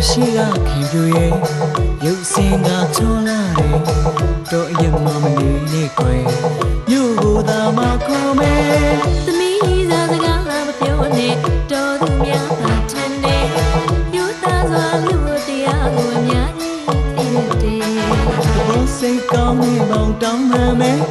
ရှိကခင်ပြူရဲ့ရုပ်စင်ကချောလာတယ်တော့အရင်မှမနေနဲ့ကွယ်မြို့ကိုသာမခေါ်မယ်သမီးစားစကားလာမပြောနဲ့တော်သူများသာထန်နေယူသားစွာလူတရားကိုအများကြီးသိတဲ့ဘောစိတ်ကောင်းနေပေါင်းတောင်းမှမယ်